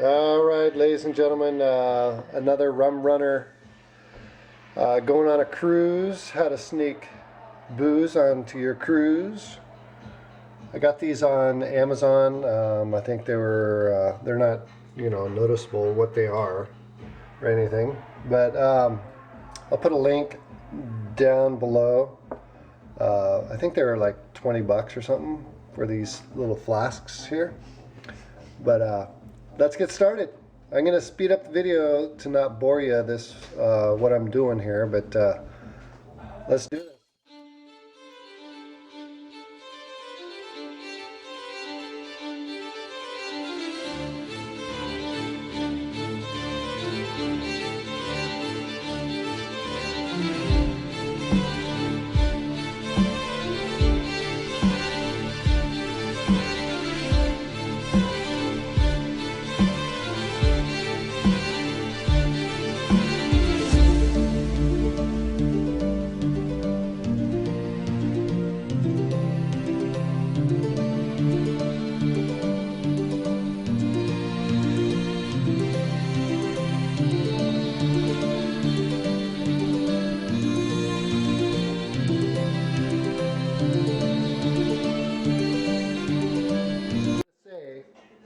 All right, ladies and gentlemen, another rum runner going on a cruise. How to sneak booze onto your cruise. I got these on Amazon. I think they're not, noticeable what they are or anything, but I'll put a link down below. I think they were like 20 bucks or something for these little flasks here, but let's get started. I'm going to speed up the video to not bore you what I'm doing here, but let's do this.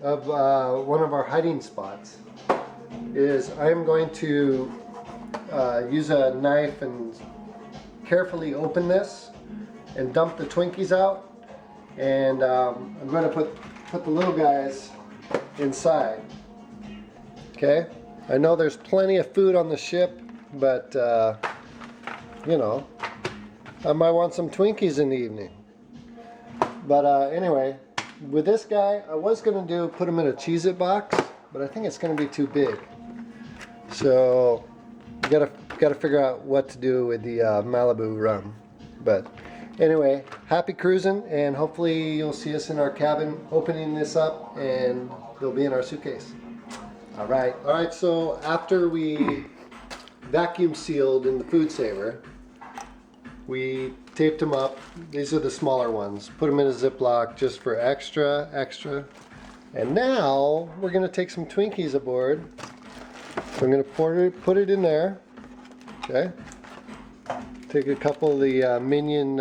Of one of our hiding spots is I'm going to use a knife and carefully open this and dump the Twinkies out, and I'm going to put the little guys inside. Okay, I know there's plenty of food on the ship, but I might want some Twinkies in the evening. But anyway, with this guy, I was going to put him in a Cheez-It box, but I think it's going to be too big. So, got to figure out what to do with the Malibu Rum. But anyway, happy cruising, and hopefully you'll see us in our cabin opening this up, and they'll be in our suitcase. All right. So after we vacuum sealed in the food saver, we taped them up. These are the smaller ones. Put them in a Ziploc just for extra. And now we're going to take some Twinkies aboard. So I'm going to put it in there. Okay. Take a couple of the Minion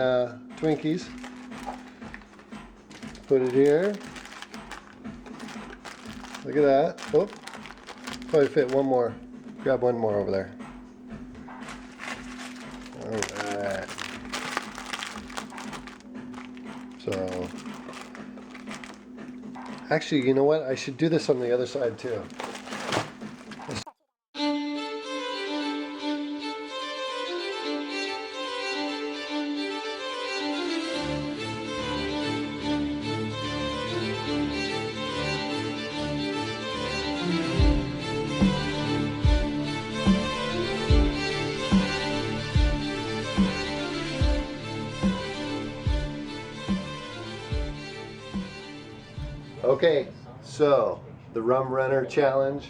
Twinkies. Put it here. Look at that. Oh, probably fit one more. Grab one more over there. Alright. So, actually, you know what? I should do this on the other side too. Okay, so the Rum Runner challenge.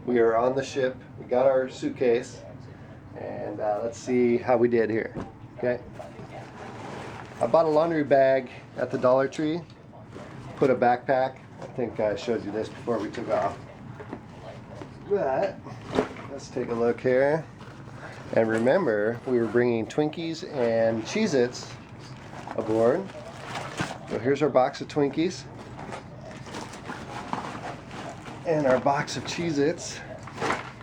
We are on the ship. We got our suitcase, and let's see how we did here. Okay, I bought a laundry bag at the Dollar Tree. Put a backpack. I think I showed you this before we took off. But let's take a look here. And remember, we were bringing Twinkies and Cheez-Its aboard. So here's our box of Twinkies. And our box of Cheez-Its.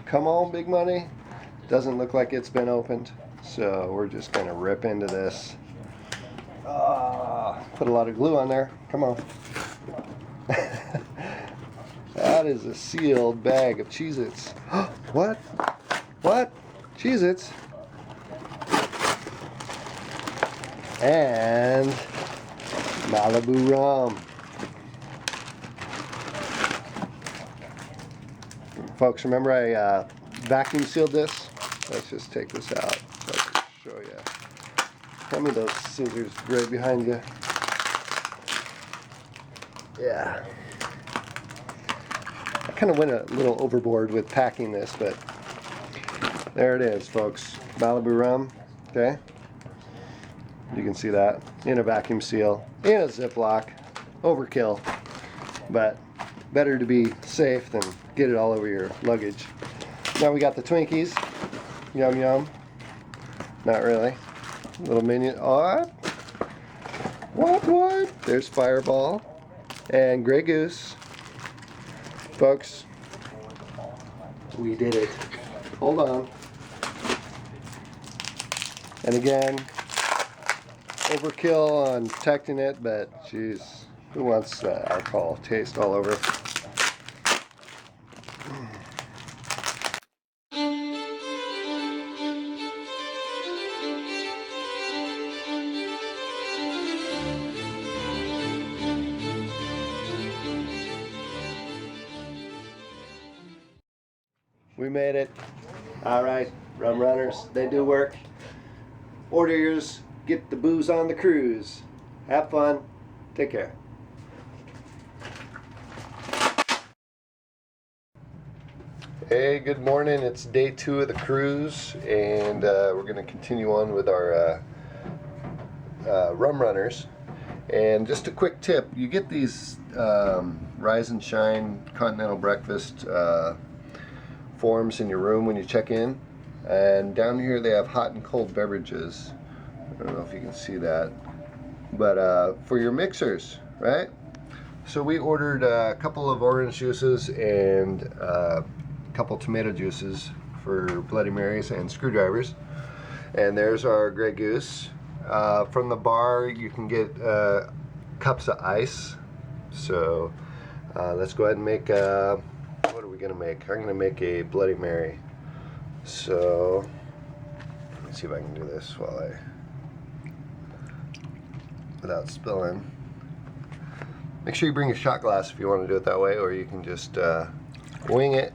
Come on, big money. Doesn't look like it's been opened, so we're just gonna rip into this. Put a lot of glue on there. Come on. That is a sealed bag of Cheez-Its. What? Cheez-Its. And Malibu Rum. Folks, remember I vacuum sealed this? Let's just take this out so I can show you. Hand me those scissors right behind you. Yeah. I kind of went a little overboard with packing this, but there it is, folks. Malibu Rum, okay? You can see that in a vacuum seal, in a Ziploc. Overkill, but better to be safe than get it all over your luggage. Now we got the Twinkies. Yum yum. Not really. Little minion. What? There's Fireball and Grey Goose. Folks, we did it. Hold on. And again, overkill on protecting it, but jeez, who wants alcohol taste all over? We made it. All right, Rum Runners, they do work. Order yours, get the booze on the cruise. Have fun. Take care. Hey, good morning. It's day 2 of the cruise, and we're going to continue on with our Rum Runners. And just a quick tip, you get these Rise and Shine Continental Breakfast forms in your room when you check in, and down here they have hot and cold beverages. I don't know if you can see that, but for your mixers, right? So we ordered a couple of orange juices and a couple tomato juices for Bloody Marys and screwdrivers, and there's our Grey Goose. From the bar you can get cups of ice, so let's go ahead and make what are we gonna make? I'm gonna make a Bloody Mary. So let me see if I can do this without spilling. Make sure you bring a shot glass if you want to do it that way, or you can just wing it.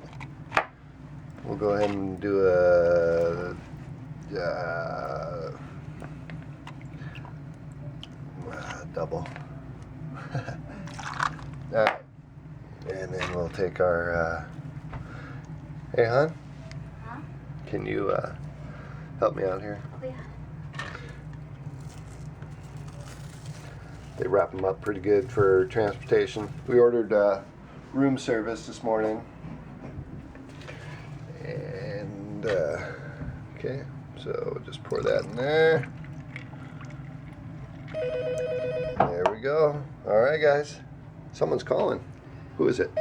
We'll go ahead and do a double. Alright. And then we'll take our, hey hon? Huh? Can you help me out here? Oh, yeah. They wrap them up pretty good for transportation. We ordered room service this morning. And, okay, so just pour that in there. There we go. Alright guys, someone's calling. Who is it?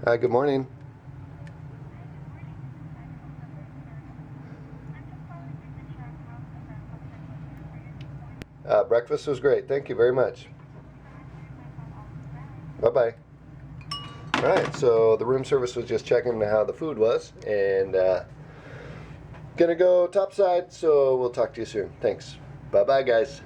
Hi, good morning. Breakfast was great. Thank you very much. Bye-bye. All right, so the room service was just checking how the food was, and gonna go topside, so we'll talk to you soon. Thanks. Bye-bye, guys.